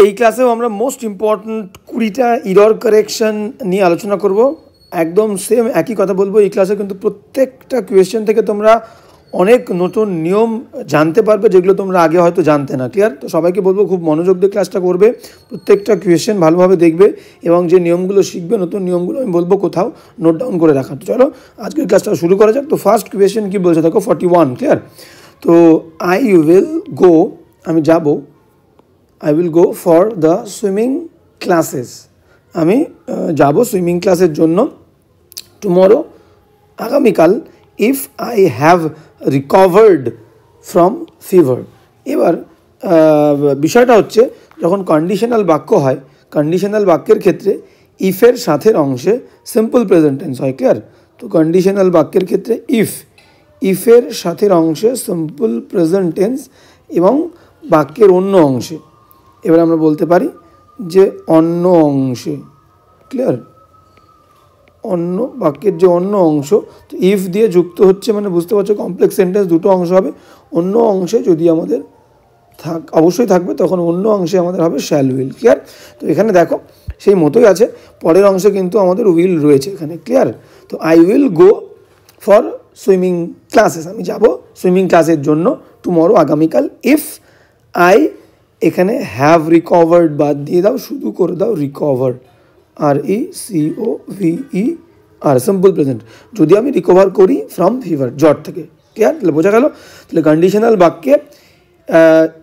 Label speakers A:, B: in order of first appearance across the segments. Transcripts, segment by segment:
A: এই ক্লাসেও আমরা মোস্ট ইম্পর্ট্যান্ট 20টা ইরর কারেকশন নিয়ে আলোচনা করব। একদম সেম একই কথা বলবো। এই ক্লাসে কিন্তু প্রত্যেকটা কোয়েশ্চেন থেকে তোমরা অনেক নতুন নিয়ম জানতে পারবে, যেগুলো তোমরা আগে হয়তো জানতে না। ক্লিয়ার? তো সবাইকে বলবো খুব মনোযোগ দিয়ে ক্লাসটা করবে, প্রত্যেকটা কোয়েশ্চেন ভালোভাবে দেখবে এবং যে নিয়মগুলো শিখবে, নতুন নিয়মগুলো আমি বলবো কোথাও নোট ডাউন করে রাখা। তো চলো আজকের ক্লাসটা শুরু করা যাক। তো ফার্স্ট কোয়েশ্চেন কী বলছে দেখো, 41। ক্লিয়ার? তো আই উইল গো, আমি যাব, I will go for the swimming classes, আমি যাব সুইমিং ক্লাসের জন্য টুমরো, আগামীকাল, if I have recovered from fever. এবার বিষয়টা হচ্ছে, যখন কন্ডিশনাল বাক্য হয়, কন্ডিশনাল বাক্যের ক্ষেত্রে ইফের সাথের অংশে সিম্পল প্রেজেন্ট টেন্স হয়। ক্লিয়ার? তো কন্ডিশনাল বাক্যের ক্ষেত্রে ইফের সাথের অংশে সিম্পল প্রেজেন্ট টেন্স এবং বাক্যের অন্য অংশে, এবার আমরা বলতে পারি যে অন্য অংশে। ক্লিয়ার? অন্য বাক্যের যে অন্য অংশ, তো ইফ দিয়ে যুক্ত হচ্ছে, মানে বুঝতে পারছো কমপ্লেক্স সেন্টেন্স দুটো অংশ হবে। অন্য অংশে যদি আমাদের অবশ্যই থাকবে, তখন অন্য অংশে আমাদের হবে শ্যাল উইল। ক্লিয়ার? তো এখানে দেখো সেই মতোই আছে, পরের অংশে কিন্তু আমাদের উইল রয়েছে এখানে। ক্লিয়ার? তো I will go for swimming classes, আমি যাব সুইমিং ক্লাসের জন্য টুমরো, আগামীকাল, ইফ আই, এখানে হ্যাভ রিকভার্ড বাদ দিয়ে দাও, শুধু করে দাও রিকভার, RECOVER, সিম্পল প্রেজেন্ট, যদি আমি রিকভার করি ফ্রম ফিভার, জ্বর থেকে। ক্লিয়ার? তাহলে বোঝা গেল? তাহলে কন্ডিশনাল বাক্যে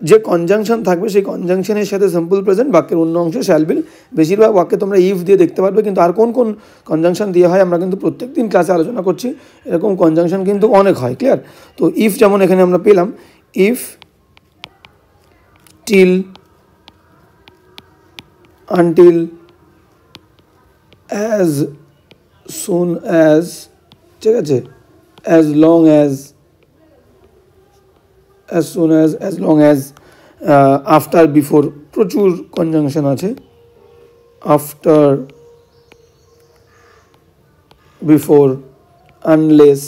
A: যে কনজাংশন থাকবে, সেই কনজাংশনের সাথে সিম্পল প্রেজেন্ট, বাক্যের অন্য অংশ শ্যাল উইল। বেশিরভাগ বাক্যে তোমরা ইফ দিয়ে দেখতে পারবে, কিন্তু আর কোন কোন কনজাংশন দিয়ে হয় আমরা কিন্তু প্রত্যেক দিন ক্লাসে আলোচনা করছি। এরকম কনজাংশন কিন্তু অনেক হয়। ক্লিয়ার? তো ইফ যেমন এখানে আমরা পেলাম, if, till, until, as soon as, ঠিক আছে, as long as, as soon as long as, after, before, প্রচুর কনজাংশন আছে, after, before, unless,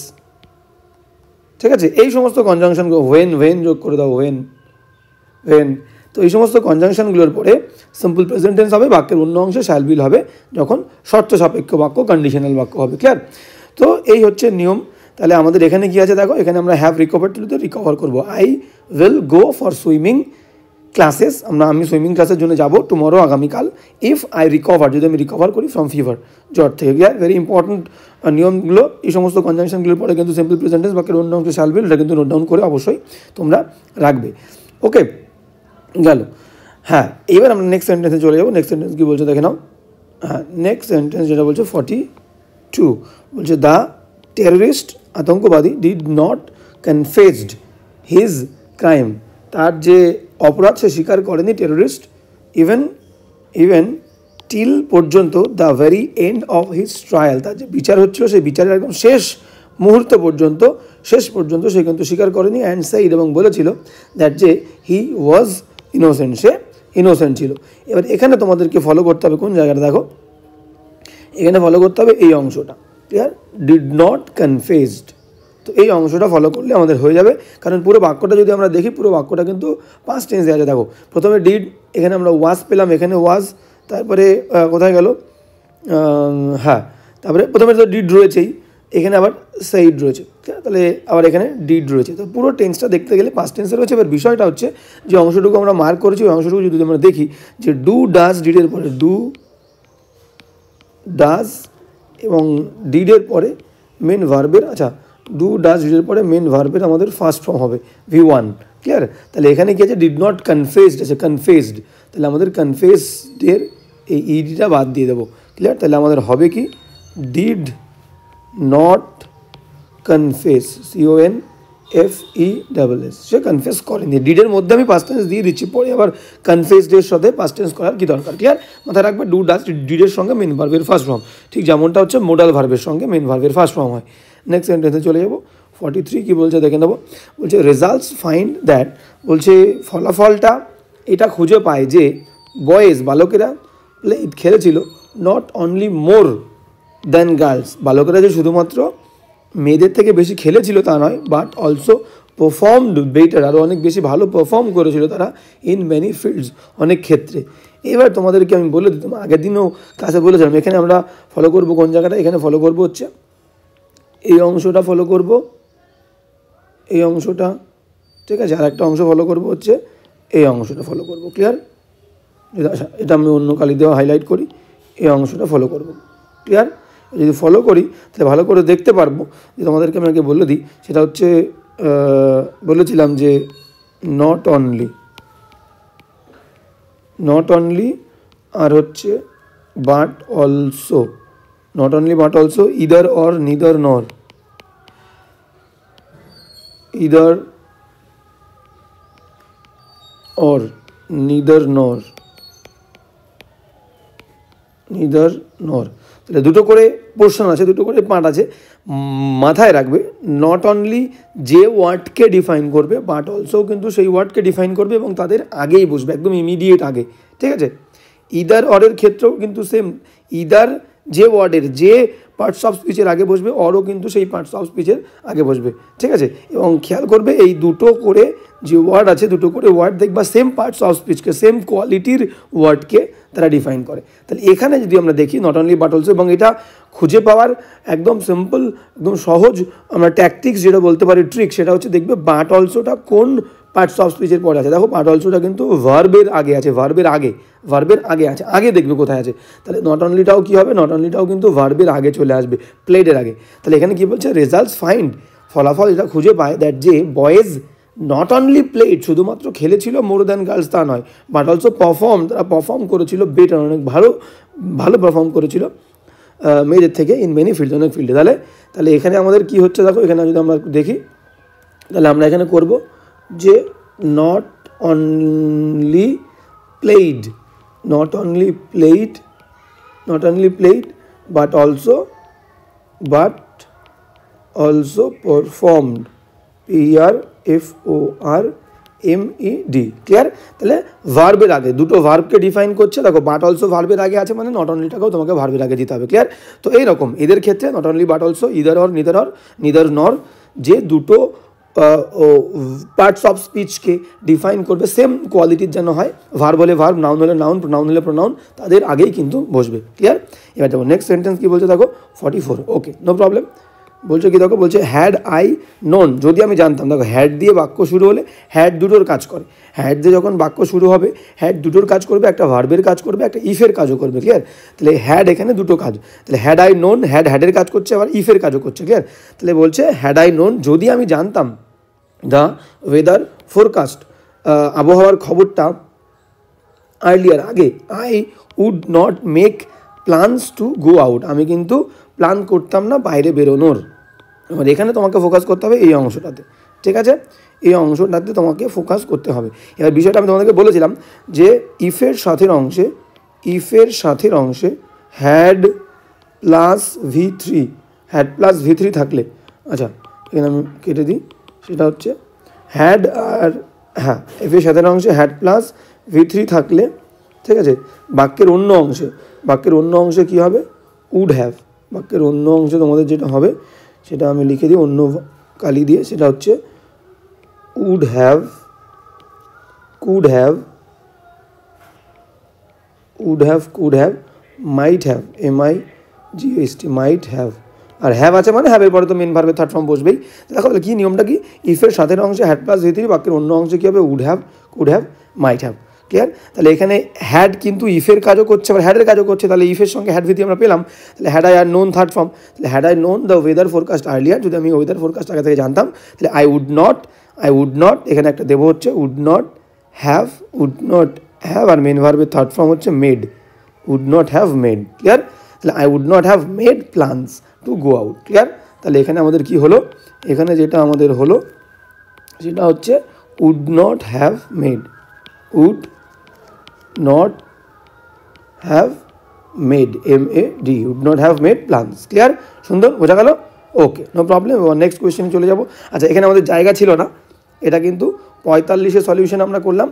A: ঠিক আছে, এই সমস্ত কনজাংশনগুলো, when যোগ করে দাও, when, তো এই সমস্ত কনজাংশনগুলোর পরে সিম্পল প্রেজেন্ট টেন্স হবে, বাক্যের অন্য অংশে শ্যাল উইল হবে যখন শর্ত সাপেক্ষ বাক্য, কন্ডিশনাল বাক্য হবে। ক্লিয়ার? তো এই হচ্ছে নিয়ম। তাহলে আমাদের এখানে কি আছে দেখো, এখানে আমরা হ্যাভ রিকভার্ড টু রিকভার করবো। I will go for swimming classes, আমি সুইমিং ক্লাসের জন্য যাব টুমরো, আগামীকাল, ইফ আই রিকভার, যদি আমি রিকভার করি ফ্রম ফিভার, জ্বর থেকে। ক্লিয়ার? ভেরি ইম্পর্টেন্ট নিয়মগুলো। এই সমস্ত কনজাংশনগুলোর পরে কিন্তু সিম্পল প্রেজেন্ট টেন্স, বাক্যের অন্য অংশে শ্যাল উইল, এটা কিন্তু নোট ডাউন করে অবশ্যই তোমরা রাখবে। ওকে, গেল। হ্যাঁ, এবার আমরা নেক্সট সেন্টেন্সে চলে যাবো। নেক্সট সেন্টেন্স কী বলছে দেখে নাও। হ্যাঁ, নেক্সট সেন্টেন্স যেটা বলছে 42, বলছে দ্য টেররিস্ট, আতঙ্কবাদী, did not confessed his crime, তার যে অপরাধ সে স্বীকার করেনি, টেররিস্ট, ইভেন টিল, পর্যন্ত, the very end of his trial, তার যে বিচার হচ্ছিল সেই বিচারের একদম শেষ মুহূর্ত পর্যন্ত, শেষ পর্যন্ত সে কিন্তু স্বীকার করেনি। অ্যান্ড সেইড, এবং বলেছিল, দ্যাট যে হি ওয়াজ ইনোসেন্ট, সে ইনোসেন্ট ছিল। এবার এখানে তোমাদেরকে ফলো করতে হবে কোন জায়গাটা দেখো, এখানে ফলো করতে হবে এই অংশটা। ক্লিয়ার? ডিড নট কনফেসড, তো এই অংশটা ফলো করলে আমাদের হয়ে যাবে। কারণ পুরো বাক্যটা যদি আমরা দেখি, পুরো বাক্যটা কিন্তু পাস্ট টেন্সে আছে। দেখো প্রথমে ডিড, এখানে আমরা ওয়াজ পেলাম, এখানে ওয়াজ, তারপরে কোথায় গেল, হ্যাঁ, তারপরে প্রথমে তো ডিড রয়েছেই, এখানে আবার সেইড রয়েছে, তাহলে আবার এখানে ডিড রয়েছে। তো পুরো টেন্সটা দেখতে গেলে পাস্ট টেন্সে রয়েছে। এবার বিষয়টা হচ্ছে যে অংশটুকু আমরা মার্ক করেছি, ওই অংশটুকু যদি আমরা দেখি, যে ডু, ডাজ, ডিডের পরে ডু, ডাজ এবং ডিডের পরে মেন ভার্বের, আচ্ছা, ডু, ডাজ, ডিডের পরে মেন ভার্বের আমাদের ফার্স্ট ফর্ম হবে V1। ক্লিয়ার? তাহলে এখানে কি আছে, ডিড নট কনফেসড আছে, কনফেসড, তাহলে আমাদের কনফেসডের এই ইডিটা বাদ দিয়ে দেবো। ক্লিয়ার? তাহলে আমাদের হবে কি, did not confess, CONFESS, say confess করেনি। ডিডের মধ্যে আমি পাস্ট টেন্স দিয়ে দিচ্ছি, পরে আবার কনফেসডের সাথে পাস্ট টেন্স করার কি দরকার। ক্লিয়ার? মাথায় রাখবে, ডু, ডাজ, ডিডের সঙ্গে মেন ভার্বের ফার্স্ট ফর্ম, ঠিক যেমনটা হচ্ছে মোডাল ভার্বের সঙ্গে মেন ভার্বের ফার্স্ট ফর্ম হয়। নেক্সট সেন্টেন্সে চলে যাবো। 43 কী বলছে দেখে নেবো, বলছে রেজাল্টস ফাইন্ড দ্যাট, বলছে ফলাফলটা এটা খুঁজে পায় যে বয়েজ, বালকেরা, খেলেছিল, not only more than girls, বালকেরা যে শুধুমাত্র মেয়েদের থেকে বেশি খেলেছিল তা নয়, বাট অলসো পারফর্মড বেটার, আরও অনেক বেশি ভালো পারফর্ম করেছিল তারা ইন মেনি ফিল্ডস, অনেক ক্ষেত্রে। এবার তোমাদেরকে আমি বলে দিতাম, আগের দিনও ক্লাসে বলেছিলাম, এখানে আমরা ফলো করব কোন জায়গাটা, এখানে ফলো করব হচ্ছে এই অংশটা ফলো করব, এই অংশটা, ঠিক আছে, আর একটা অংশ ফলো করব হচ্ছে এই অংশটা ফলো করব। ক্লিয়ার? এটা আমি অন্য কালি দেওয়া হাইলাইট করি, এই অংশটা ফলো করব। ক্লিয়ার? যদি ফলো করি তাহলে ভালো করে দেখতে পারবো যে তোমাদেরকে আমি আগে বলে দিই, সেটা হচ্ছে বলেছিলাম যে নট অনলি আর হচ্ছে but also, not only but also, either or neither নর, ইদার অর নিদার নর, নিদার নর। তাহলে দুটো করে পোর্শন আছে, দুটো করে পার্ট আছে, মাথায় রাখবে। নট অনলি যে ওয়ার্ডকে ডিফাইন করবে, বাট অলসো কিন্তু সেই ওয়ার্ডকে ডিফাইন করবে এবং তাদের আগেই বসবে, একদম ইমিডিয়েট আগে। ঠিক আছে? ইদার অরের ক্ষেত্রেও কিন্তু সেম, ইদার যে ওয়ার্ডের যে পার্টস অফ স্পিচের আগে বসবে, অরও কিন্তু সেই পার্টস অফ স্পিচের আগে বসবে। ঠিক আছে? এবং খেয়াল করবে এই দুটো করে যে ওয়ার্ড আছে, দুটো করে ওয়ার্ড দেখবা সেম পার্টস অফ স্পিচকে, সেম কোয়ালিটির ওয়ার্ডকে তারা ডিফাইন করে। তাহলে এখানে যদি আমরা দেখি নট অনলি বাট অলসো, এবং এটা খুঁজে পাওয়ার একদম সিম্পল, একদম সহজ আমরা ট্যাকটিক্স যেটা বলতে পারি, ট্রিক, সেটা হচ্ছে দেখবে বাট অলসোটা কোন পার্টস অফ স্পিচের পরে আছে। দেখো বাট অলসোটা কিন্তু ভার্বের আগে আছে, ভার্বের আগে আছে, আগে দেখবে কোথায় আছে। তাহলে নট অনলিটাও কী হবে, নট অনলিটাও কিন্তু ভার্বের আগে চলে আসবে, প্লেডের আগে। তাহলে এখানে কী বলছে, রেজাল্টস ফাইন্ড, ফলাফল এটা খুঁজে পায়, দ্যাট যে বয়েজ নট অনলি প্লেড, শুধুমাত্র খেলেছিল মোর দ্যান গার্লস তা নয়, বাট অলসো পারফর্ম, তারা পারফর্ম করেছিল বেটার, অনেক ভালো পারফর্ম করেছিল মেয়েদের থেকে ইন মেনি ফিল্ড, অনেক ফিল্ডে। তাহলে এখানে আমাদের কি হচ্ছে দেখো, এখানে যদি আমরা দেখি তাহলে আমরা এখানে করব যে not only played, not only played but also performed, PRFORMED। Clear? তাহলে ভার্বের আগে, দুটো ভার্বকে ডিফাইন করছে। দেখো বাট অলসো ভার্বের আগে আছে, মানে নট অনলিটাকেও তোমাকে ভার্বের আগে দিতে হবে। ক্লিয়ার? তো এইরকম এদের ক্ষেত্রে not only but also, either or neither নর, যে দুটো পার্টস অফ স্পিচকে ডিফাইন করবে, সেম কোয়ালিটির যেন হয়, ভার্ব হলে ভার্ব, নাউন হলে নাউন, প্রোনাউন হলে প্রোনাউন, তাদের আগেই কিন্তু বসবে। ক্লিয়ার? এবার দেখো নেক্সট সেন্টেন্স কী বলছে, দেখো 44। ওকে, নো প্রবলেম। বলছে কি দেখো, বলছে হ্যাড আই নোন, যদি আমি জানতাম। দেখো হ্যাড দিয়ে বাক্য শুরু হলে হ্যাড দুটোর কাজ করে, হ্যাড দিয়ে যখন বাক্য শুরু হবে হ্যাড দুটোর কাজ করবে, একটা ভার্বের কাজ করবে, একটা ইফের কাজও করবে। ক্লিয়ার? তাহলে হ্যাড এখানে দুটো কাজ, তাহলে হ্যাড আই নোন, হ্যাডের কাজ করছে, আবার ইফের কাজও করছে। ক্লিয়ার? তাহলে বলছে হ্যাড আই নোন, যদি আমি জানতাম দ্য ওয়েদার ফোরকাস্ট, আবহাওয়ার খবরটা, আর্লিয়ার আগে, I would not make plans to go out, আমি কিন্তু প্ল্যান করতাম না বাইরে বেরোনোর। এবার এখানে তোমাকে ফোকাস করতে হবে এই অংশটাতে। ঠিক আছে? এই অংশটাতে তোমাকে ফোকাস করতে হবে। এবার বিষয়টা আমি তোমাদেরকে বলেছিলাম যে ইফের সাথের অংশে হ্যাড প্লাস V3 থাকলে, আচ্ছা এখানে আমি কেটে দিই, সেটা হচ্ছে হ্যাড আর, হ্যাঁ, ইফের সাথের অংশে হ্যাড প্লাস V3 থাকলে, ঠিক আছে, বাক্যের অন্য অংশে কী হবে, উড হ্যাভ। বাক্যের অন্য অংশে তোমাদের যেটা হবে সেটা আমি লিখে দিই অন্য কালি দিয়ে, সেটা হচ্ছে would have, could have, might have, MIGHT, might have. আর হ্যাভ আছে মানে হ্যাভের পরে তো মেন ভার্বের থার্ড ফর্ম বসবেই। দেখো তাহলে কী নিয়মটা কি, ইফের সাথের অংশে হ্যাড প্লাস V3, বাক্যের অন্য অংশে কী হবে, would have, could have, might have. Clear? তাহলে এখানে হ্যাড কিন্তু ইফের কাজও করছে, আবার হ্যাডের কাজও করছে, তাহলে ইফের সঙ্গে হ্যাড V3 আমরা পেলাম। তাহলে হ্যাড আই আর নোন থার্ড ফর্ম, তাহলে had I known the weather forecast earlier, যদি আমি ওয়েদার ফোরকাস্ট আগে থেকে জানতাম, তাহলে আই উড নট এখানে একটা দেবো হচ্ছে উড নট হ্যাভ, আর মেন ভার্বের থার্ড ফর্ম হচ্ছে made, would not have made. Clear? তাহলে I would not have made plans to go out. Clear? তাহলে এখানে আমাদের কি হলো, এখানে যেটা আমাদের হলো সেটা হচ্ছে would not have made, would not have made, MAD, would not have made plans. Clear? সুন্দর, বোঝা গেল? Okay, no problem. নেক্সট কোয়েশ্চেনে চলে যাব। আচ্ছা এখানে আমাদের জায়গা ছিল না, এটা কিন্তু 45-এর সলিউশন আমরা করলাম,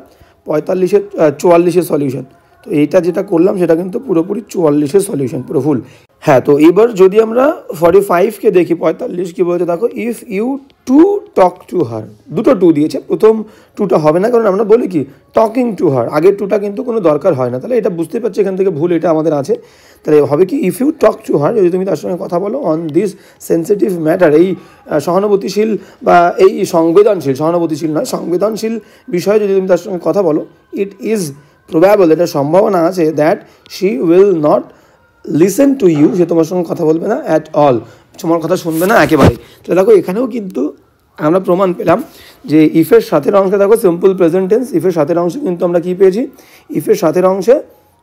A: 45-এর 44-এর সলিউশন। তো এইটা যেটা করলাম সেটা কিন্তু পুরোপুরি 44-এর সলিউশন, পুরো ফুল। হ্যাঁ, তো এবার যদি আমরা 45কে দেখি, 45 কি বলছে দেখো, if you to talk to her, দুটো টু দিয়েছে, প্রথম টুটা হবে না কারণ আমরা বলি কি টকিং টু হার, আগের টুটা কিন্তু কোনো দরকার হয় না, তাহলে এটা বুঝতে পারছি এখান থেকে ভুল এটা আমাদের আছে। তাহলে হবে কি if you talk to her, যদি তুমি তার সঙ্গে কথা বলো অন দিস সেন্সিটিভ ম্যাটার, এই সহানুভূতিশীল বা এই সংবেদনশীল, সহানুভূতিশীল নয় সংবেদনশীল বিষয়ে যদি তুমি তার সঙ্গে কথা বলো, ইট ইজ প্রবাবল, এটা সম্ভাবনা আছে that she will not listen to you, সে তোমার সঙ্গে কথা বলবে না অ্যাট অল, তোমার কথা শুনবে না একেবারে। তো দেখো এখানেও কিন্তু আমরা প্রমাণ পেলাম যে ইফের সাথের অংশে দেখো সিম্পল প্রেজেন্ট টেন্স, ইফের সাথের অংশে কিন্তু আমরা কী পেয়েছি, ইফের সাথের অংশে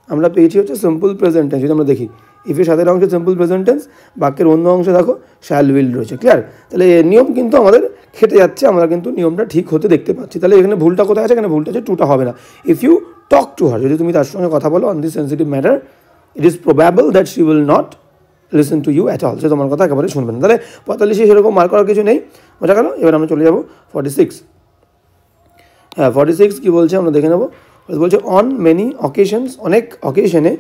A: আমরা পেয়েছি হচ্ছে সিম্পল প্রেজেন্ট টেন্স। যদি আমরা দেখি ইফের সাথের অংশে সিম্পল প্রেজেন্ট টেন্স, বাক্যের অন্য অংশে দেখো শ্যাল উইল রয়েছে, ক্লিয়ার। তাহলে নিয়ম কিন্তু আমাদের খেটে যাচ্ছে, আমরা কিন্তু নিয়মটা ঠিক হতে দেখতে পাচ্ছি। তাহলে এখানে ভুলটা কোথায় আছে, এখানে ভুলটা আছে টুটা হবে না। If you talk to her, যদি তুমি তার সঙ্গে কথা বলো on this sensitive matter, it is probable that she will not listen to you at all, সে তোমার কথা একেবারে শুনবে না। তাহলে 45 সেরকম মার্ক করার কিছু নেই, বোঝা গেল। এবার আমরা চলে যাবো 46। হ্যাঁ, 46 কী বলছে আমরা দেখে নেবো। বলছে অন মেনি অকেশনস, অনেক অকেশনে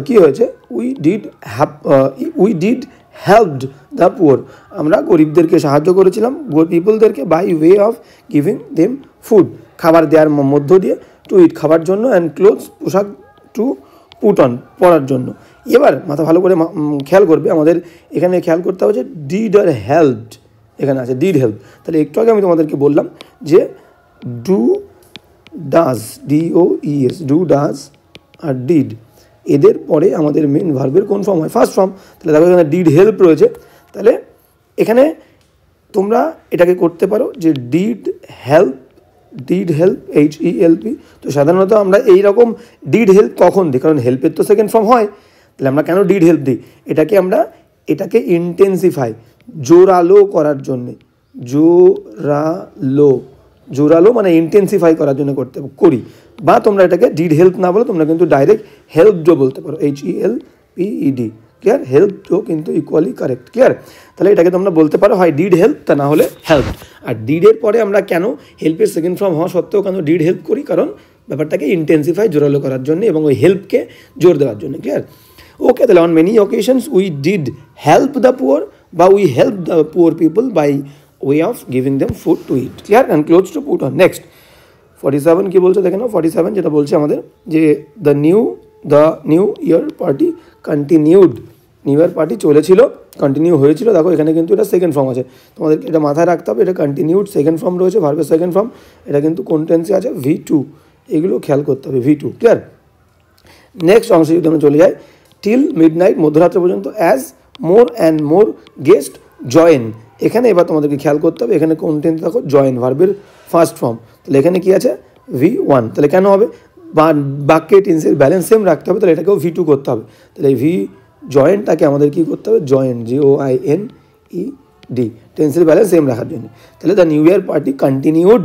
A: কী হয়েছে, we did helped the poor, আমরা গরিবদেরকে সাহায্য করেছিলাম, পিপলদেরকে by way of giving them food, খাবার দেওয়ার মধ্য দিয়ে, টু ইট খাবার জন্য, অ্যান্ড ক্লোথস পোশাক, টু পুট অন পরার জন্য। এবার মাথা ভালো করে খেয়াল করবে, আমাদের এখানে খেয়াল করতে হবে যে ডিড আর হেল্পড, এখানে আছে ডিড হেল্প। তাহলে একটু আগে আমি তোমাদেরকে বললাম যে do does, DOES, do does আর ডিড, এদের পরে আমাদের মেন ভার্বের কোন ফর্ম হয়, ফার্স্ট ফর্ম। তাহলে দেখো এখানে ডিড হেল্প রয়েছে, তাহলে এখানে তোমরা এটাকে করতে পারো যে ডিড হেল্প, HELP। তো সাধারণত আমরা এইরকম ডিড হেল্প কখন দিই, কারণ হেল্পের তো সেকেন্ড ফর্ম হয়, তাহলে আমরা কেন ডিড হেল্প দিই, এটাকে ইন্টেন্সিফাই, জোরালো করার জন্যে, জোরালো মানে ইন্টেন্সিফাই করার জন্য করি। বা তোমরা এটাকে ডিড হেল্প না বলো, তোমরা কিন্তু ডাইরেক্ট হেল্পডও বলতে পারো, HELPED, ক্লিয়ার। হেল্পও কিন্তু ইকুয়ালি কারেক্ট, ক্লিয়ার। তাহলে এটাকে তোমরা বলতে পারো হয় ডিড হেল্প, তা না হলে হেল্প। আর ডিডের পরে আমরা কেন হেল্পের সেকেন্ড ফর্ম হওয়া সত্ত্বেও কেন ডিড হেল্প করি, কারণ ব্যাপারটাকে ইন্টেন্সিফাই, জোরালো করার জন্য এবং ওই হেল্পকে জোর দেওয়ার জন্য, ক্লিয়ার। ওকে, তাহলে on many occasions we did help the poor, বা we help the poor people by way of giving them food to eat, clear, and clothes to put on. Next 47 কী বলছে দেখে নাও। 47 যেটা বলছে আমাদের যে the new year party continued, new year party চলেছিল, কন্টিনিউ হয়েছিল। দেখো এখানে কিন্তু এটা সেকেন্ড ফর্ম আছে, তোমাদেরকে এটা মাথায় রাখতে হবে, এটা কন্টিনিউড সেকেন্ড ফর্ম রয়েছে, ভার্বের সেকেন্ড ফর্ম, এটা কিন্তু কোন টেন্সে আছে, V2, এগুলো খেয়াল করতে হবে, V2, ক্লিয়ার। নেক্সট অংশে যদি আমরা চলে যাই, টিল মিডনাইট, মধ্যরাত্র পর্যন্ত, as more and more guest join, এখানে এবার তোমাদেরকে খেয়াল করতে হবে, এখানে কোন টেন্স দেখো, জয়েন, ভার্বের ফার্স্ট ফর্ম। তাহলে এখানে কি আছে, V1, তাহলে কেন হবে, বাক্যে টেন্সের ব্যালেন্স সেম রাখতে হবে, তাহলে এটাকেও V2 করতে হবে। তাহলে এই জয়েন্টটাকে আমাদের কী করতে হবে, জয়েন্ট, JOINED, টেন্সের ব্যালেন্স সেম রাখার জন্য। তাহলে the new year party continued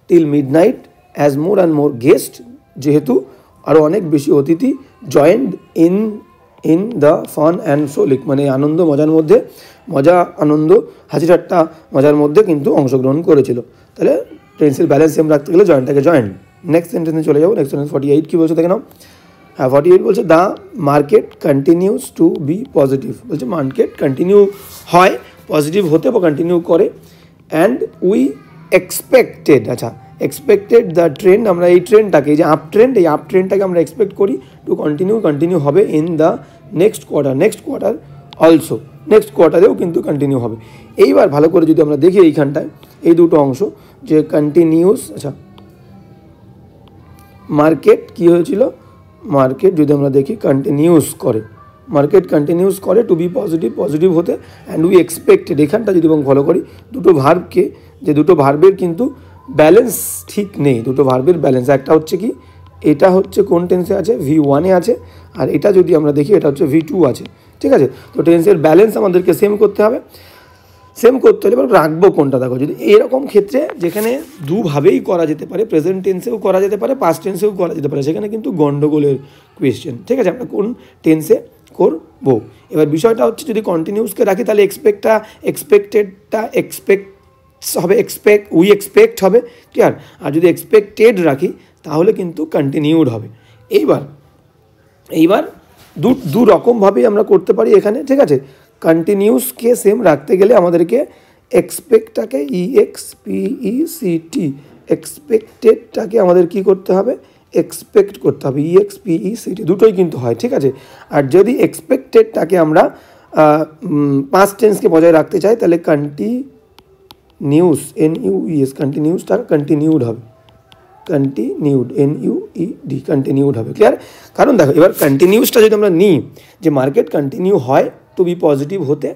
A: till midnight as more and more guest, যেহেতু আরও অনেক বেশি অতিথি joined in the fun and frolic, মানে আনন্দ মজার মধ্যে, মজা আনন্দ হাসি ঠাট্টা মজার মধ্যে কিন্তু অংশগ্রহণ করেছিল। তাহলে টেন্সের ব্যালেন্স সেম রাখতে গেলে জয়েন্টটাকে জয়েন্ট। নেক্সট সেন্টেন্সে চলে যাবো। নেক্সট সেন্টেন্স 48 কী বলছে দেখে নাও। হ্যাঁ, 48 বলছে the market continues to be positive, বলছে মার্কেট কন্টিনিউ হয়, পজিটিভ হতে বা কন্টিনিউ করে, অ্যান্ড উই এক্সপেক্টেড, আচ্ছা এক্সপেক্টেড দ্য ট্রেন্ড, আমরা এই ট্রেন্ডটাকে, এই যে আপ ট্রেন্ডটাকে আমরা এক্সপেক্ট করি টু কন্টিনিউ হবে in the next quarter also, next কোয়ার্টারেও কিন্তু কন্টিনিউ হবে। এইবার ভালো করে যদি আমরা দেখি এইখানটায় এই দুটো অংশ যে কন্টিনিউস, আচ্ছা মার্কেট কী হয়েছিল, মার্কেট যদি আমরা দেখি মার্কেট কন্টিনিউস করে টু বি পজিটিভ হতে, অ্যান্ড উই এক্সপেক্টেড, এখানটা যদি এবং ফলো করি দুটো ভার্বকে, যে দুটো ভার্বের কিন্তু ব্যালেন্স ঠিক নেই, দুটো ভার্বের ব্যালেন্স, একটা হচ্ছে কি, এটা হচ্ছে কোন টেন্সে আছে, V1-এ আছে, আর এটা যদি আমরা দেখি এটা হচ্ছে V2 আছে, ঠিক আছে। তো টেন্সের ব্যালেন্স আমাদেরকে সেম করতে হলে এবার রাখবো কোনটা, দেখো যদি এরকম ক্ষেত্রে যেখানে দুভাবেই করা যেতে পারে, প্রেজেন্ট টেন্সেও করা যেতে পারে, পাস্ট টেন্সেও করা যেতে পারে, সেখানে কিন্তু গন্ডগোলের কোয়েশ্চেন, ঠিক আছে, আমরা কোন টেন্সে করবো। এবার বিষয়টা হচ্ছে যদি কন্টিনিউসকে রাখি তাহলে এক্সপেক্টেডটা উই এক্সপেক্ট হবে, ক্লিয়ার। আর যদি এক্সপেক্টেড রাখি তাহলে কিন্তু কন্টিনিউড হবে। এইবার দু রকমভাবেই আমরা করতে পারি এখানে, ঠিক আছে। কন্টিনিউসকে সেম রাখতে গেলে আমাদেরকে এক্সপেক্টটাকে EXPECT এক্সপেক্টেডটাকে আমাদের কি করতে হবে, এক্সপেক্ট করতে হবে, EXPECT দুটোই কিন্তু হয়, ঠিক আছে। আর যদি এক্সপেক্টেডটাকে আমরা পাস্ট টেন্সকে বজায় রাখতে চাই তাহলে কন্টিনিউস NUES কন্টিনিউসটা কন্টিনিউড হবে, কন্টিনিউড NUED কন্টিনিউড হবে, ক্লিয়ার। কারণ দেখো এবার কন্টিনিউসটা যদি আমরা নিই যে মার্কেট কন্টিনিউ হয় টু বি পজিটিভ হতে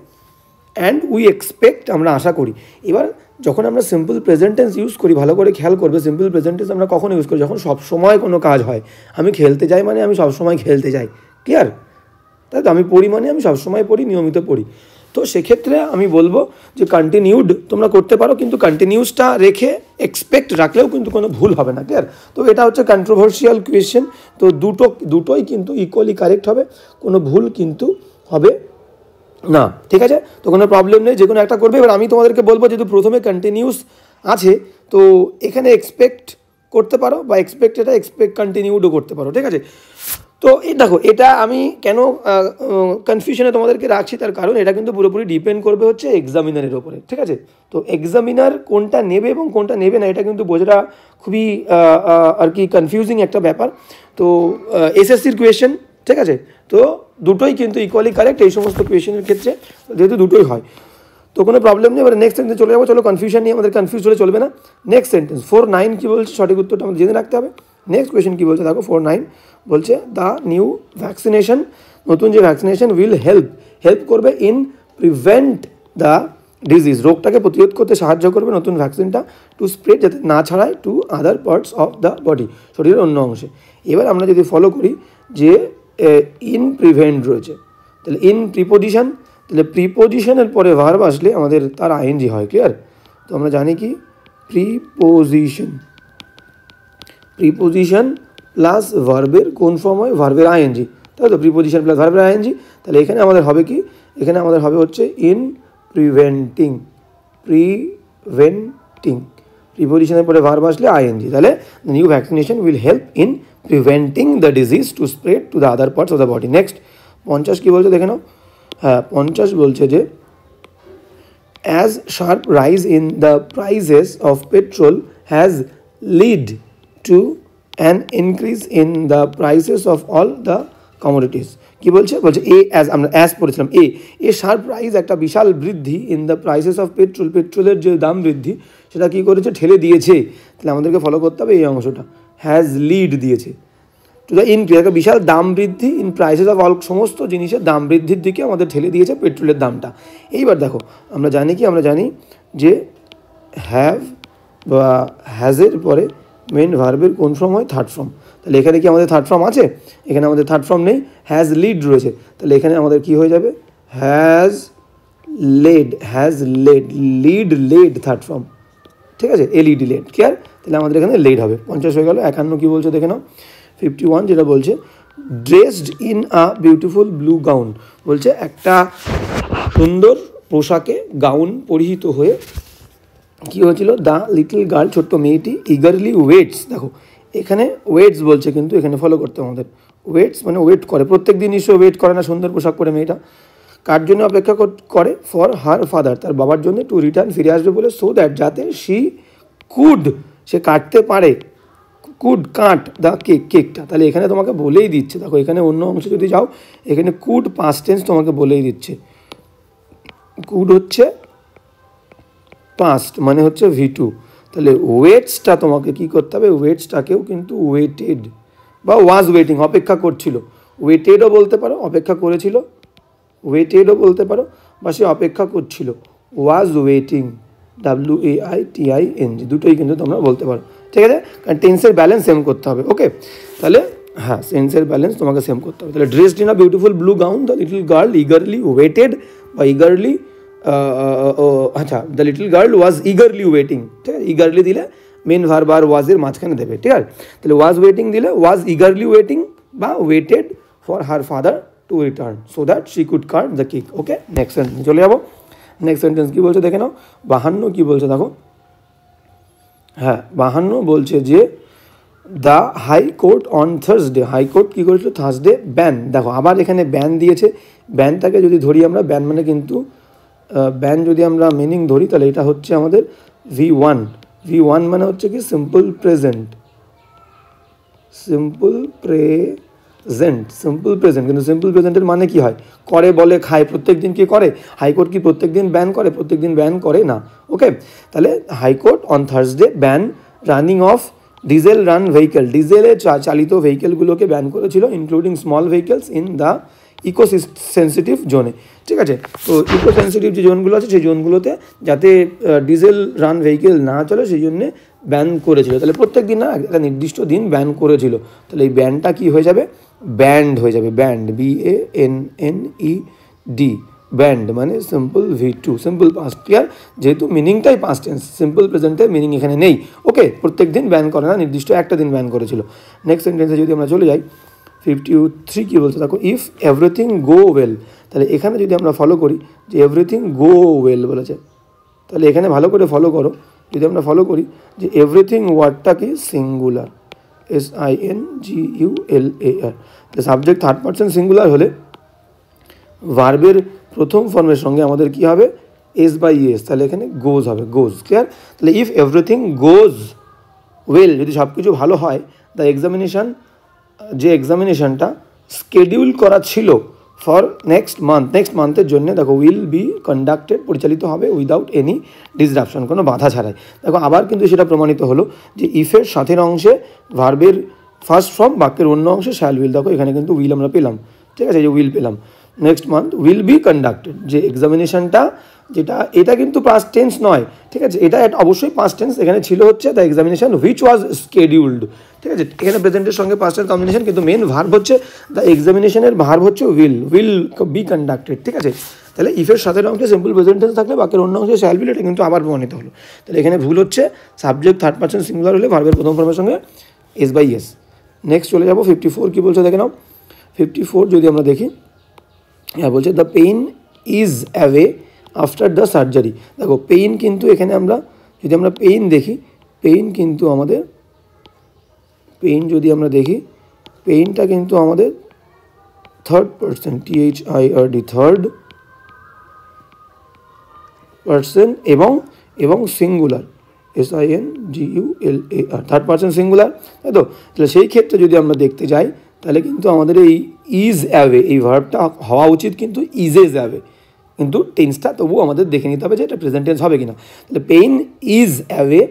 A: অ্যান্ড উই এক্সপেক্ট আমরা আশা করি। এবার যখন আমরা সিম্পল প্রেজেন্ট টেন্স ইউজ করি, ভালো করে খেয়াল করবে, সিম্পল প্রেজেন্ট টেন্স আমরা কখন ইউজ করি, যখন সবসময় কোনো কাজ হয়। আমি খেলতে যাই মানে আমি সবসময় খেলতে যাই, ক্লিয়ার। তাই তো, আমি পড়ি মানে আমি সবসময় পড়ি, নিয়মিত পড়ি। তো সেক্ষেত্রে আমি বলবো যে কন্টিনিউড তোমরা করতে পারো, কিন্তু কন্টিনিউসটা রেখে এক্সপেক্ট রাখলেও কিন্তু কোনো ভুল হবে না, ক্লিয়ার। তো এটা হচ্ছে কন্ট্রোভার্সিয়াল কোয়েশ্চেন, তো দুটোই কিন্তু ইকুয়ালি কারেক্ট হবে, কোনো ভুল কিন্তু হবে না, ঠিক আছে। তো কোনো প্রবলেম নেই, যে কোনো একটা করবে। এবার আমি তোমাদেরকে বলবো যেহেতু প্রথমে কন্টিনিউস আছে তো এখানে এক্সপেক্ট করতে পারো বা এক্সপেক্ট কন্টিনিউডও করতে পারো, ঠিক আছে। তো এই দেখো এটা আমি কেন কনফিউশনে তোমাদেরকে রাখছি, তার কারণ এটা কিন্তু পুরোপুরি ডিপেন্ড করবে হচ্ছে এক্সামিনারের ওপরে, ঠিক আছে। তো এক্সামিনার কোনটা নেবে এবং কোনটা নেবে না এটা কিন্তু বোঝাটা খুবই আর কি কনফিউজিং একটা ব্যাপার। তো এসএসসির কোয়েশ্চেন, ঠিক আছে, তো দুটোই কিন্তু ইকুয়ালি কারেক্ট এই সমস্ত কোয়েশ্চেনের ক্ষেত্রে, যেহেতু দুটোই হয় তো কোনো প্রবলেম নেই। এবার নেক্সট সেন্টেন্স চলে যাবো, চলো কনফিউশন নিয়ে আমাদের কনফিউজ হলে চলবে না। নেক্সট সেন্টেন্স 4-9 কী বলছে, সঠিক উত্তরটা আমাদের জেনে রাখতে হবে। নেক্সট কোয়েশ্চেন কী বলছে দেখো, 4-9 বলছে দ্য নিউ ভ্যাকসিনেশন, নতুন যে ভ্যাকসিনেশন উইল হেল্প করবে ইন প্রিভেন্ট দ্য ডিজিজ, রোগটাকে প্রতিরোধ করতে সাহায্য করবে নতুন ভ্যাকসিনটা, টু স্প্রেড যাতে না ছড়ায় to other parts of the body, শরীরের অন্য অংশে। এবার আমরা যদি ফলো করি যে ইন প্রিভেন্ট রয়েছে, তাহলে ইন প্রিপোজিশন, তাহলে প্রিপোজিশনের পরে ভার্ব আসলে আমাদের তার আইএনজি হয়, ক্লিয়ার। তো আমরা জানি কি প্রিপোজিশন প্লাস ভার্বের কোন ফর্ম হয়, ভার্বের আইএনজি, তাই তো, প্রিপোজিশন প্লাস ভার্বের আইএনজি। তাহলে এখানে আমাদের হবে কি, এখানে আমাদের হবে হচ্ছে ইন প্রিভেন্টিং, প্রিপোজিশনের পরে ভার্ব আসলে আইএনজি, তাহলে the new vaccination will help in preventing the disease to spread to the other parts of the body. Next 50 কী বলছে দেখে নাও, হ্যাঁ 50 বলছে যে as sharp rise in the prices of petrol has led to an increase in the prices of all the commodities। কি বলছে আমরা as পড়েছিলাম, এ sharp rise একটা বিশাল বৃদ্ধি ইন দ্য প্রাইসেস অফ পেট্রোলের যে দাম বৃদ্ধি সেটা কি করেছে, ঠেলে দিয়েছে। তাহলে আমাদেরকে ফলো করতে হবে এই অংশটা, হ্যাজ লিড দিয়েছে টু দ্য ইনক্রিজ, একটা বিশাল দাম বৃদ্ধি ইন প্রাইসেস অফ অল, সমস্ত জিনিসের দাম বৃদ্ধির দিকে আমাদের ঠেলে দিয়েছে পেট্রোলের দামটা। এইবার দেখো আমরা জানি যে হ্যাভ বা হ্যাজের পরে মেন ভার্বের কোন ফর্ম হয়, থার্ড ফর্ম। তাহলে এখানে কি আমাদের থার্ড ফর্ম আছে, এখানে আমাদের থার্ড ফর্ম নেই, হ্যাজ লিড রয়েছে। তাহলে এখানে আমাদের কি হয়ে যাবে, হ্যাজ লেড থার্ড ফর্ম, ঠিক আছে, এলইডি লেড, ক্লিয়ার। তাহলে আমাদের এখানে লেড হবে। 50 হয়ে গেল। 51 কী বলছে দেখে নাও, 51 যেটা বলছে dressed in a beautiful blue gown, বলছে একটা সুন্দর পোশাকে গাউন পরিহিত হয়ে কী হয়েছিল, দ্য লিটল গার্ল, ছোট্ট মেয়েটি, ইগারলি ওয়েটস, দেখো এখানে ওয়েটস বলছে, কিন্তু এখানে ফলো করতে আমাদের ওয়েটস মানে ওয়েট করে, প্রত্যেক দিন নিশ্চয় ওয়েট করে না সুন্দর পোশাক পরে মেয়েটা, কার জন্য অপেক্ষা করে, ফর হার ফাদার, তার বাবার জন্য, টু রিটার্ন, ফিরে আসবে বলে, সো দ্যাট যাতে সে কাটতে পারে, কাট দ্য কেকটা। তাহলে এখানে তোমাকে বলেই দিচ্ছে, দেখো এখানে অন্য অংশে যদি যাও এখানে পাস্ট টেন্স তোমাকে বলেই দিচ্ছে, হচ্ছে পাস্ট মানে হচ্ছে V2। তাহলে ওয়েটসটা তোমাকে কি করতে হবে, ওয়েটসটাকেও কিন্তু ওয়েটেড বা ওয়াজ ওয়েটিং, অপেক্ষা করছিল, ওয়েটেডও বলতে পারো, অপেক্ষা করেছিল, ওয়েটেডও বলতে পারো, বা সে অপেক্ষা করছিল, ওয়াজ ওয়েটিং, WAITING, দুটোই কিন্তু তোমরা বলতে পারো, ঠিক আছে। কারণ টেন্সের ব্যালেন্স সেম করতে হবে, ওকে। তাহলে হ্যাঁ টেন্সের ব্যালেন্স তোমাকে সেম করতে হবে। তাহলে dressed in a beautiful blue gown the little girl eagerly waited বা ইগারলি, আচ্ছা the little girl was eagerly waiting, ঠিক আছে, ইগারলি দিলে মেন ভার্ব আর ওয়াজের মাঝখানে দেবে, ঠিক আছে। তাহলে ওয়াজ ওয়েটিং দিলে ওয়াজ ইগারলি ওয়েটিং বা waited for her father to return so that she could cut the cake, okay. Next sentence চলে যাবো। নেক্সট সেন্টেন্স কী বলছে দেখে নাও, 52 কী বলছে দেখো, হ্যাঁ 52 বলছে যে the high court on Thursday, high court কী করেছিল থার্সডে ব্যান, দেখো আবার এখানে ব্যান দিয়েছে। ব্যানটাকে যদি ধরি আমরা, ব্যান মানে কিন্তু ব্যান যদি আমরা মিনিং ধরি তাহলে এটা হচ্ছে আমাদের V1, V1 মানে হচ্ছে কি সিম্পল প্রেজেন্ট, সিম্পল প্রেজেন্ট। কিন্তু সিম্পল প্রেজেন্টের মানে কি হয়, করে বলে খায়, প্রত্যেক দিন কি করে, হাইকোর্ট কি প্রত্যেক দিন ব্যান করে, প্রত্যেক দিন ব্যান করে না। ওকে, তাহলে high court on Thursday ban running of diesel run vehicle, ডিজেলে চালিত ভেহিকেলগুলোকে ব্যান করেছিল, including small vehicles in the eco sensitive জোনে। ঠিক আছে, তো ইকো সেন্সিটিভ যে জোনগুলো আছে সেই জোনগুলোতে যাতে ডিজেল রান ভেহিকেল না চলে সেই জন্যে ব্যান করেছিল। তাহলে প্রত্যেক দিন না, একটা নির্দিষ্ট দিন ব্যান করেছিল। তাহলে এই ব্যানটা কী হয়ে যাবে, ব্যান্ড হয়ে যাবে, ব্যান্ড BANNED, ব্যান্ড মানে simple V2, simple past. Clear, যেহেতু মিনিংটাই পাস্ট টেন্স, সিম্পল প্রেজেন্টের মিনিং এখানে নেই। ওকে, প্রত্যেক দিন ব্যান করে না, নির্দিষ্ট একটা দিন ব্যান করেছিল। নেক্সট সেন্টেন্সে যদি আমরা চলে যাই, 53 কী বলছে দেখো, ইফ এভরিথিং গো ওয়েল, তাহলে এখানে যদি আমরা ফলো করি যে এভরিথিং গো ওয়েল বলেছে, তাহলে এখানে ভালো করে ফলো করো, যদি আমরা ফলো করি যে এভরিথিং ওয়ার্ডটা কি singular, SINGULAR, subject third person singular হলে ভার্বের প্রথম ফর্মের সঙ্গে আমাদের কি হবে, S/S, তাহলে এখানে গোজ হবে, গোজ। ক্লিয়ার, তাহলে ইফ এভরিথিং গোজ ওয়েল, যদি সব কিছু ভালো হয়, দ্য এক্সামিনেশান, যে এক্সামিনেশানটা স্কেডিউল করা ছিল ফর নেক্সট মান্থের জন্য, দেখো উইল বি কন্ডাক্টেড, পরিচালিত হবে উইদাউট এনি ডিসরাপশন, কোনো বাধা ছাড়াই। দেখো আবার কিন্তু সেটা প্রমাণিত হলো যে ইফের সাথের অংশে ভার্বের ফার্স্ট ফর্ম, বাক্যের অন্য অংশে শ্যাল উইল, দেখো এখানে কিন্তু উইল আমরা পেলাম। ঠিক আছে, যে উইল পেলাম, next month will be conducted, যে এক্সামিনেশানটা যেটা, এটা কিন্তু পাস্ট টেন্স নয়। ঠিক আছে, এটা অবশ্যই পাস্ট টেন্স, এখানে ছিল হচ্ছে দ্য এক্সামিনেশান হুইচ ওয়াজ স্কেডিউলড। ঠিক আছে, এখানে প্রেজেন্টের সঙ্গে পাস্টের কম্বিনেশন, কিন্তু মেন ভার্ব হচ্ছে দ্য এক্সামিনেশনের ভার্ব হচ্ছে উইল বি কন্ডাক্টেড। ঠিক আছে, তাহলে ইফের সাথে অংশে সিম্পল প্রেজেন্ট টেন্স থাকলে বাক্যের অন্য অংশে শ্যাল উইল, এটা কিন্তু আবার প্রমাণিত হলো। তাহলে এখানে ভুল হচ্ছে, সাবজেক্ট থার্ড পারসন সিঙ্গুলার হলে ভার্বের প্রথম ফর্মের সঙ্গে S/S। নেক্সট চলে যাবো 54, কী বলছে দেখে নাও। 54 যদি আমরা দেখি, হ্যাঁ বলছে the pain is away after the surgery. দেখো পেইন কিন্তু এখানে আমরা যদি আমরা পেইন দেখি, পেইন কিন্তু আমাদের, পেইন যদি আমরা দেখি, পেইনটা কিন্তু আমাদের third person, THIRD, third person এবং singular, SINGULAR, third person singular, তাই তো। তাহলে সেই ক্ষেত্রে যদি আমরা দেখতে যাই তাহলে কিন্তু আমাদের এই ইজ অ্যাওয়ে, এই ভার্বটা হওয়া উচিত কিন্তু ইজেজ অ্যাওয়ে, কিন্তু টেন্সটা তবুও আমাদের দেখে নিতে হবে যে এটা প্রেজেন্ট টেন্স হবে কিনা। তাহলে পেইন ইজ অ্যাওয়ে,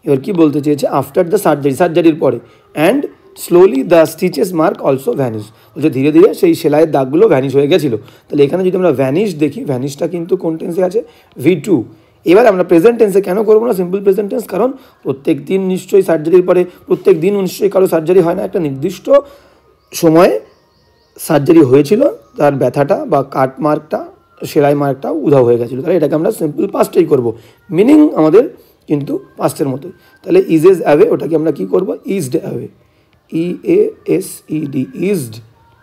A: এবার কী বলতে চেয়েছে, আফটার দ্য সার্জারির পরে, and slowly the stitches mark also vanish, বলছে ধীরে ধীরে সেই সেলাইয়ের দাগগুলো ভ্যানিশ হয়ে গেছিলো। তাহলে এখানে যদি আমরা ভ্যানিশ দেখি, ভ্যানিশটা কিন্তু কোন টেন্সে আছে, V2। এবার আমরা প্রেজেন্ট টেন্সে কেন করবো না সিম্পল প্রেজেন্ট টেন্স, কারণ প্রত্যেক দিন নিশ্চয়ই সার্জারির পরে, প্রত্যেক দিন নিশ্চয়ই কারো সার্জারি হয় না, একটা নির্দিষ্ট সময়ে সার্জারি হয়েছিল, তার ব্যথাটা বা কাট মার্কটা, সেলাই মার্কটা উধাও হয়ে গেছিলো, তাহলে এটাকে আমরা সিম্পল পাস্টেই করবো, মিনিং আমাদের কিন্তু পাস্টের মতোই। তাহলে ইজেজ অ্যাওয়ে, ওটাকে আমরা কী করবো, eased away, EASED, eased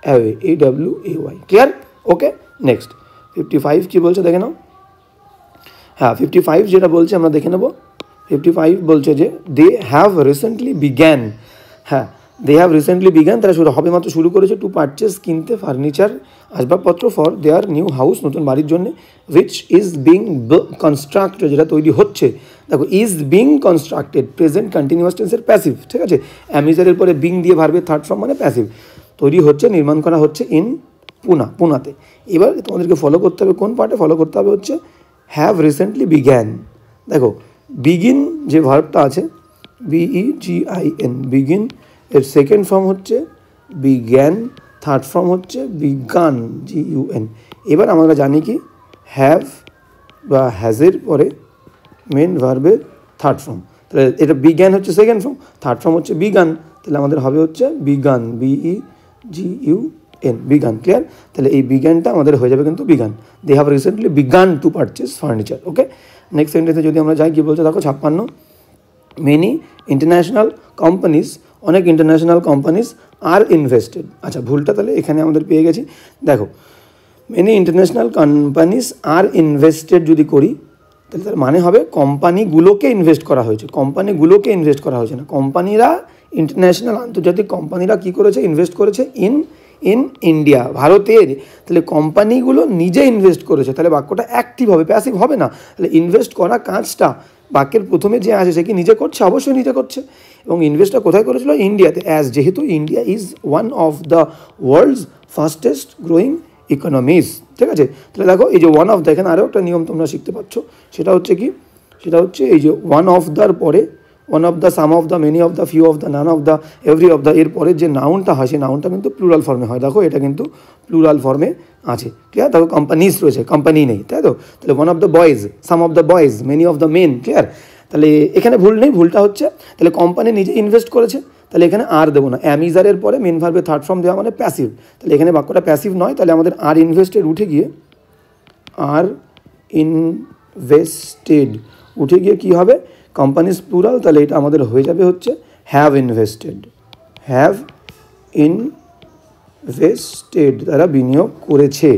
A: away, AWAY। Clear, okay. Next 55 কী বলছে দেখে নাও। হ্যাঁ 55 যেটা বলছে আমরা দেখে নেব। 55 বলছে যে দে হ্যাভ রিসেন্টলি বিগ্যান, হ্যাঁ দে হ্যাভ রিসেন্টলি বিগ্যান, তারা হবে মাত্র শুরু করেছে, টু পারচেস, কিনতে, ফার্নিচার, আসবাবপত্র, ফর দেয়ার নিউ হাউস, নতুন বাড়ির জন্য, উইচ ইজ বিং কনস্ট্রাক্টেড, যেটা তৈরি হচ্ছে। দেখো is being constructed present continuous টেন্সের প্যাসিভ। ঠিক আছে, অ্যামিজারের পরে বিং দিয়ে ভার্বের থার্ড ফর্ম মানে প্যাসিভ, তৈরি হচ্ছে, নির্মাণ করা হচ্ছে ইন পুনাতে। এবার তোমাদেরকে ফলো করতে হবে কোন পার্টে, ফলো করতে হবে হচ্ছে হ্যাভ রিসেন্টলি বিগ্যান। দেখো বিগিন যে ভার্বটা আছে, BEGIN, বিগিন, এর সেকেন্ড ফর্ম হচ্ছে বিগ্যান, থার্ড ফর্ম হচ্ছে বিগান, GUN। এবার আমরা জানি কি হ্যাভ বা হ্যাজের পরে মেন ভার্বের থার্ড ফর্ম, তাহলে এটা বিজ্ঞান হচ্ছে সেকেন্ড ফর্ম, থার্ড ফর্ম হচ্ছে বিগান, তাহলে আমাদের হবে হচ্ছে বিগান, BEGUN, বিগান। ক্লিয়ার, তাহলে এই বিজ্ঞানটা আমাদের হয়ে যাবে কিন্তু began. They have recently began to purchase furniture. Okay, next সেন্টেন্সে যদি আমরা যাই, কী বলছে দেখো 56, মেনি ইন্টারন্যাশনাল কোম্পানিজ, অনেক ইন্টারন্যাশনাল কোম্পানিজ আর ইনভেস্টেড। আচ্ছা ভুলটা তাহলে এখানে আমাদের পেয়ে গেছি। দেখো many international companies are invested যদি করি তাহলে তার মানে হবে কোম্পানিগুলোকে ইনভেস্ট করা হয়েছে, কোম্পানিগুলোকে ইনভেস্ট করা হয়েছে না, কোম্পানিরা ইন্টারন্যাশনাল আন্তর্জাতিক কোম্পানিরা কী করেছে, ইনভেস্ট করেছে ইন ইন্ডিয়া, ভারতের। তাহলে কোম্পানিগুলো নিজে ইনভেস্ট করেছে, তাহলে বাক্যটা অ্যাক্টিভ হবে, প্যাসিভ হবে না। তাহলে ইনভেস্ট করা কাজটা বাক্যের প্রথমে যে আসে সে কি নিজে করছে, অবশ্যই নিজে করছে। এবং ইনভেস্টটা কোথায় করেছিল, ইন্ডিয়াতে, যেহেতু India is one of the world's fastest growing economies. ঠিক আছে, তাহলে দেখো এই যে ওয়ান অফ দ্য, এখানে আরও একটা নিয়ম তোমরা শিখতে পাচ্ছ, সেটা হচ্ছে কি, সেটা হচ্ছে এই যে ওয়ান অফ দ্যার পরে one of the, some of the, many of the, few of the, none of the, every of the, এরপরে যে নাউনটা হয় সেই নাউনটা কিন্তু প্লুরাল ফর্মে হয়। দেখো এটা কিন্তু প্লুরাল ফর্মে আছে, ক্লিয়ার। দেখো কোম্পানিজ রয়েছে, কোম্পানি নেই, তাই তো। তাহলে one of the boys, some of the boys, many of the men, clear. তাহলে এখানে ভুল নেই, ভুলটা হচ্ছে তাহলে কোম্পানি নিজে ইনভেস্ট করেছে, তাহলে এখানে আর দেবো না, অ্যামিজারের পরে মেন ভার্বের থার্ড ফর্ম দেওয়া মানে প্যাসিভ। তাহলে এখানে বাক্যটা প্যাসিভ নয়, তাহলে আমাদের আর ইনভেস্টেড উঠে গিয়ে, আর ইনভেস্টেড উঠে গিয়ে কী হবে, কোম্পানিজ প্লুরাল, তাহলে এটা আমাদের হয়ে যাবে হচ্ছে হ্যাভ ইনভেস্টেড, হ্যাভ ইনভেস্টেড, তারা বিনিয়োগ করেছে।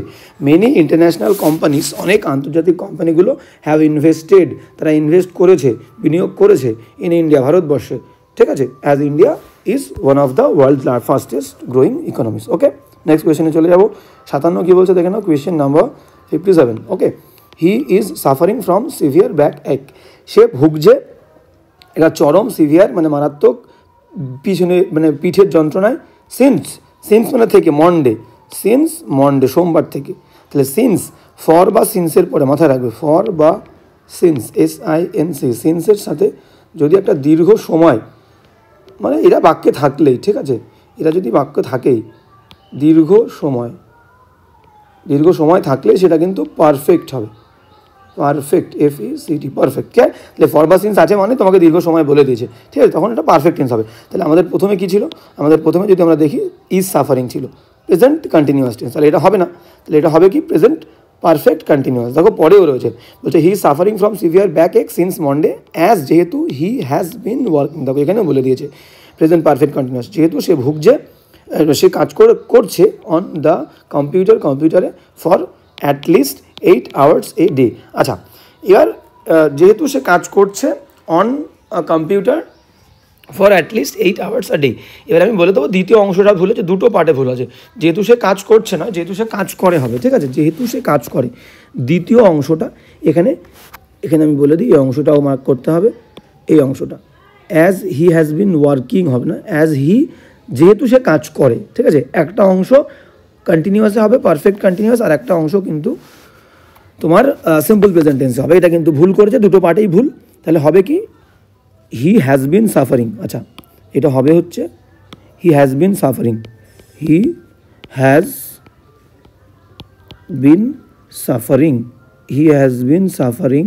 A: মেনি ইন্টারন্যাশনাল কোম্পানিজ, অনেক আন্তর্জাতিক কোম্পানিগুলো হ্যাভ ইনভেস্টেড, তারা ইনভেস্ট করেছে, বিনিয়োগ করেছে ইন ইন্ডিয়া, ভারতবর্ষে। ঠিক আছে, as India is one of the world fastest growing economies. Okay, next কোয়েশ্চেনে চলে যাবো। 57 কী বলছে দেখে নাও, question number 57। Okay, he is suffering from severe back ache, সে ভুগছে, এটা চরম, সিভিয়ার মানে মারাত্মক, পিছনে মানে পিঠের যন্ত্রণায়, সিন্স মানে থেকে, মন্ডে, সিন্স মন্ডে সোমবার থেকে। তাহলে সিন্স, ফর বা সিন্সের পরে মাথায় রাখবে, ফর বা সিন্স, SINC, সিন্সের সাথে যদি একটা দীর্ঘ সময়, মানে এরা বাক্যে থাকলেই, ঠিক আছে, এরা যদি বাক্যে থাকেই দীর্ঘ সময় থাকলে সেটা কিন্তু পারফেক্ট হবে, পারফেক্ট, FECT, পারফেক্ট। কে, তাহলে ফর বা সিন্স আছে মানে তোমাকে দীর্ঘ সময় বলে দিয়েছে, ঠিক আছে, তখন এটা পারফেক্ট টেন্স হবে। তাহলে আমাদের প্রথমে কী ছিল, আমাদের প্রথমে যদি আমরা দেখি ইজ সাফারিং ছিল, প্রেজেন্ট কন্টিনিউয়াস টেন্স, তাহলে এটা হবে না, তাহলে এটা হবে কি, প্রেজেন্ট পারফেক্ট কন্টিনিউয়াস। দেখো পরেও রয়েছে, বলছে হি is suffering from severe back এক সিন্স মন্ডে, অ্যাজ, যেহেতু হি হ্যাজ বিন ওয়ার্কিং, দেখো এখানেও বলে দিয়েছে প্রেজেন্ট পারফেক্ট কন্টিনিউয়াস, যেহেতু সে ভুগছে, সে কাজ করছে অন দ্য কম্পিউটারে for at least 8 hours a day। আচ্ছা, এবার যেহেতু সে কাজ করছে on computer for at least 8 hours a day, এবার আমি বলে দেবো দ্বিতীয় অংশটা ভুল আছে, দুটো পার্টে ভুল আছে। যেহেতু সে কাজ করছে না, যেহেতু সে কাজ করে হবে, ঠিক আছে, যেহেতু সে কাজ করে, দ্বিতীয় অংশটা এখানে আমি বলে দিই, এই অংশটাও মার্ক করতে হবে, এই অংশটা as he has been working হবে না, অ্যাজ হি, যেহেতু সে কাজ করে, ঠিক আছে, একটা অংশ কন্টিনিউয়াসে হবে পারফেক্ট কন্টিনিউয়াস, আর একটা অংশ কিন্তু তোমার সিম্পল প্রেজেন্ট টেন্সে হবে। এটা কিন্তু ভুল করেছে, দুটো পার্টেই ভুল। তাহলে হবে কি, হি হ্যাজ বিন সাফারিং, আচ্ছা এটা হবে হচ্ছে he has been suffering, he has been suffering, he has been suffering,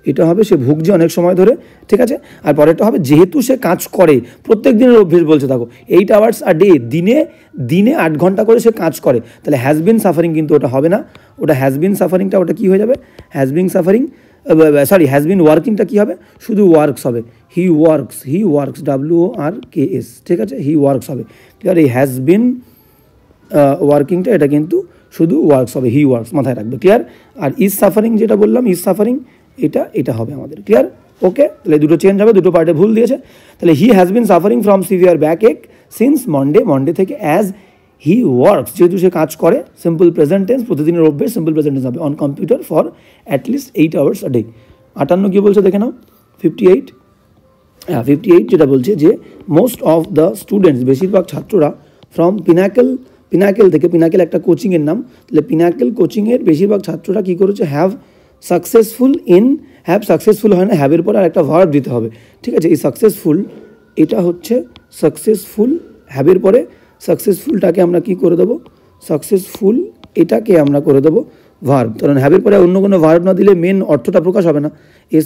A: এটা হবে সে ভুগছে অনেক সময় ধরে, ঠিক আছে। আর পরেরটা হবে যেহেতু সে কাজ করে, প্রত্যেক দিনের অভ্যেস বলছে, দেখো 8 hours a day, দিনে 8 ঘন্টা করে সে কাজ করে, তাহলে হ্যাজ বিন সাফারিং কিন্তু ওটা হবে না, ওটা হ্যাজ বিন সাফারিংটা ওটা কী হয়ে যাবে, has been suffering, has been ওয়ার্কিংটা কী হবে, শুধু ওয়ার্কস হবে, হি ওয়ার্কস, WORKS, ঠিক আছে, হি ওয়ার্কস হবে, ক্লিয়ার। এই হ্যাজ বিন ওয়ার্কিংটা এটা কিন্তু শুধু ওয়ার্কস হবে, হি ওয়ার্কস, মাথায় রাখবে, ক্লিয়ার। আর ইজ সাফারিং যেটা বললাম, ইজ সাফারিং এটা হবে আমাদের, ক্লিয়ার। ওকে, তাহলে দুটো চেঞ্জ হবে, দুটো পার্টে ভুল দিয়েছে। তাহলে he has been suffering from severe back এক সিন্স মন্ডে থেকে, অ্যাজ হি ওয়ার্কস, যেহেতু সে কাজ করে, সিম্পল প্রেজেন্ট টেন্স, প্রতিদিনের অভ্যেস সিম্পল প্রেজেন্ট টেন্স হবে, on computer for at least 8 hours a day। 58 কী বলছে দেখে নাও, 58, হ্যাঁ 58 যেটা বলছে যে মোস্ট অফ দ্য স্টুডেন্টস, বেশিরভাগ ছাত্ররা, ফ্রম পিনাকেল থেকে, পিনাকেল একটা কোচিংয়ের নাম, তাহলে পিনাকেল কোচিংয়ের বেশিরভাগ ছাত্ররা কী করেছে, হ্যাভ সাকসেসফুল হয় না, হ্যাভের পরে আর একটা ভার্ব দিতে হবে, ঠিক আছে। এই সাকসেসফুল, এটা হচ্ছে সাকসেসফুল, হ্যাভের পরে সাকসেসফুলটাকে আমরা কি করে দেবো, সাকসেসফুল এটাকে আমরা করে দেবো ভার্ব, কারণ হ্যাভের পরে অন্য কোনো ভার্ব না দিলে মেন অর্থটা প্রকাশ হবে না।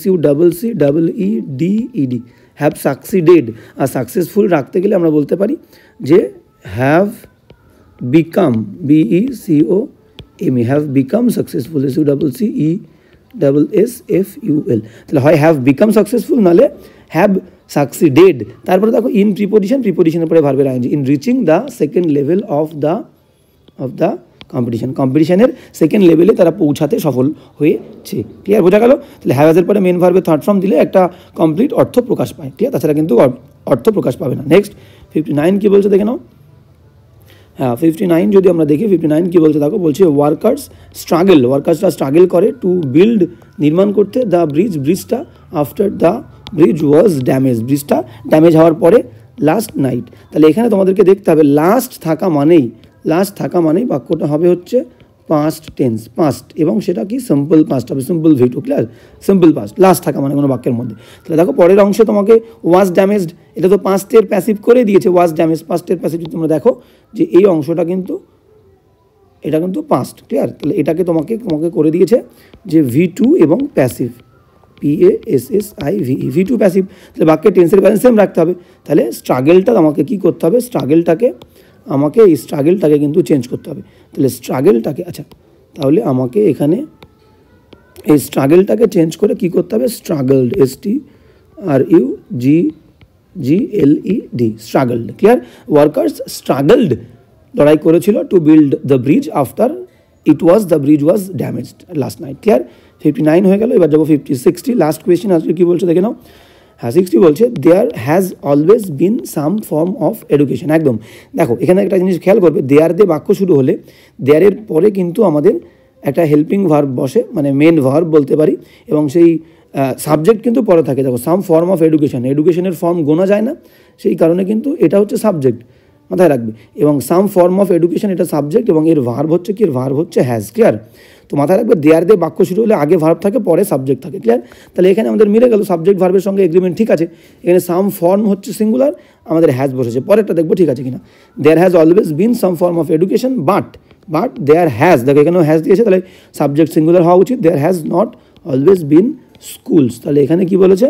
A: SUCCEED, have succeeded. আর সাকসেসফুল রাখতে গেলে আমরা বলতে পারি যে have become, BECOME, have become successful, SUCCESSFUL। তাহলে হয় হ্যাভ বিকাম সাকসেসফুল, নাহলে হ্যাভ সাকসিডেড। তারপরে দেখো ইন প্রিপোজিশনের পরে ভার্বের I N G, in reaching the second level of the কম্পিটিশনের সেকেন্ড লেভেলে তারা পৌঁছাতে সফল হয়েছে। ক্লিয়ার, বোঝা গেল? তাহলে হ্যাভ এর পরে মেন ভার্বের থার্ড ফর্ম দিলে একটা কমপ্লিট অর্থ প্রকাশ পায়। ক্লিয়ার, তাছাড়া কিন্তু অর্থ প্রকাশ পাবে না। নেক্সট 59 কী বলছে দেখে নাও। হ্যাঁ, 59 যদি আমরা দেখি 59 কী বলছে দেখো, বলছে ওয়ার্কার্সরা স্ট্রাগল করে টু বিল্ড, নির্মাণ করতে, দ্য ব্রিজটা after the bridge was damage, ব্রিজটা ড্যামেজ হওয়ার পরে লাস্ট নাইট। তাহলে এখানে তোমাদেরকে দেখতে হবে লাস্ট থাকা মানেই বাক্যটা হবে হচ্ছে পাস্ট টেন্স, পাস্ট, এবং সেটা কি সিম্পল পাস্ট হবে, simple V2। Clear, simple past, last থাকা মানে কোনো বাক্যের মধ্যে। তাহলে দেখো পরের অংশে তোমাকে ওয়াজ ড্যামেজড, এটা তো পাস্টের প্যাসিভ করে দিয়েছে, ওয়াজ ড্যামেজ পাস্টের প্যাসিভ। যদি তোমরা দেখো যে এই অংশটা কিন্তু এটা কিন্তু পাস্ট। ক্লিয়ার, তাহলে এটাকে তোমাকে করে দিয়েছে যে V2 এবং প্যাসিভ, PASSIVE, V2 প্যাসিভ। তাহলে বাক্যের টেন্সের ব্যালেন্স সেম রাখতে হবে। তাহলে স্ট্রাগলটা আমাকে কী করতে হবে, এই স্ট্রাগলটাকে কিন্তু চেঞ্জ করতে হবে। তাহলে স্ট্রাগলটাকে, আচ্ছা, তাহলে আমাকে এখানে এই স্ট্রাগলটাকে চেঞ্জ করে কী করতে হবে, স্ট্রাগলড, STRUGGLED, স্ট্রাগলড। ক্লিয়ার, ওয়ার্কার্স স্ট্রাগলড, লড়াই করেছিল, to build the bridge after the bridge was damaged last night. Clear, 59 হয়ে গেল। এবার যাবো 60 লাস্ট কোয়েশ্চেন আসলে কী বলছে দেখে নাও। হ্যাঁ, 60 বলছে there has always been some form of education. একদম দেখো, এখানে একটা জিনিস খেয়াল করবে, দেয়ার দিয়ে বাক্য শুরু হলে দেয়ারের পরে কিন্তু আমাদের একটা হেল্পিং ভার্ব বসে, মানে মেন ভার্ব বলতে পারি, এবং সেই সাবজেক্ট কিন্তু পরে থাকে। দেখো, সাম ফর্ম অফ এডুকেশনের ফর্ম গোনা যায় না, সেই কারণে কিন্তু এটা হচ্ছে সাবজেক্ট, মাথায় রাখবে। এবং সাম ফর্ম অফ এডুকেশন এটা সাবজেক্ট, এবং এর ভার্ব হচ্ছে কি, এর ভার্ব হচ্ছে হ্যাজ। ক্লিয়ার, তো মাথায় রাখবে দেয়ার দিয়ে বাক্য শুরু হলে আগে ভার্ব থাকে, পরে সাবজেক্ট থাকে। ক্লিয়ার, তাহলে এখানে আমাদের মিলে গেল, সাবজেক্ট ভার্বের সঙ্গে এগ্রিমেন্ট ঠিক আছে। এখানে সাম ফর্ম হচ্ছে সিঙ্গুলার, আমাদের হ্যাজ বসেছে, পরেরটা দেখবো ঠিক আছে কিনা। There has always been some form of education but there has, দেখো এখানেও হ্যাজ দিয়েছে, তাহলে সাবজেক্ট সিঙ্গুলার হওয়া উচিত। There has not always been schools, তাহলে এখানে কি বলেছে,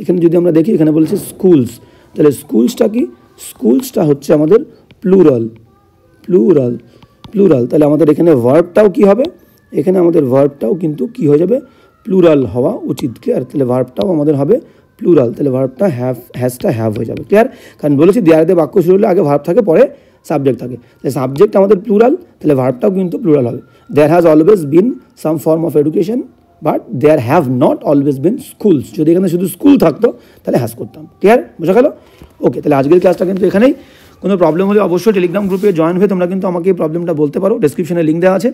A: এখানে যদি আমরা দেখি এখানে বলেছে স্কুলস, তাহলে স্কুলসটা কি, স্কুলসটা হচ্ছে আমাদের প্লুরাল। তাহলে আমাদের এখানে ভার্বটাও কি হবে, এখানে আমাদের ভার্বটাও কিন্তু কি হয়ে যাবে, প্লুরাল হওয়া উচিত। ক্লিয়ার, তাহলে ভার্বটাও আমাদের হবে প্লুরাল, তাহলে ভার্বটা হ্যাজটা হ্যাভ হয়ে যাবে। ক্লিয়ার, কারণ বলেছি দেয়ার দিয়ে বাক্য শুরু হলে আগে ভার্ব থাকে, পরে সাবজেক্ট থাকে। তাহলে সাবজেক্ট আমাদের প্লুরাল, তাহলে ভার্বটাও কিন্তু প্লুরাল হবে। There has always been some form of education but there have not always been schools, যদি এখানে শুধু স্কুল থাকতো তাহলে হ্যাজ করতাম। ক্লিয়ার, বোঝা গেল? ওকে, তাহলে আজকের ক্লাসটা কিন্তু এখানেই। কোনো প্রবলেম হলে অবশ্যই টেলিগ্রাম গ্রুপে জয়েন হয়ে তোমরা কিন্তু আমাকে এই প্রবলেমটা বলতে পারো, ডেসক্রিপশনে লিঙ্ক দেওয়া আছে।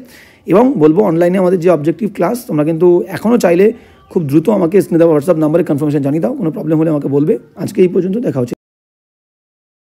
A: এবং বলবো অনলাইনে আমাদের যে অবজেক্টিভ ক্লাস, তোমরা কিন্তু এখনও চাইলে খুব দ্রুত আমাকে স্ক্রিনে দেওয়া হোয়াটসঅ্যাপ নাম্বারে কনফার্মেশন জানিয়ে দাও। কোনো প্রবলেম হলে আমাকে বলবে। আজকে এই পর্যন্ত, দেখা হচ্ছে।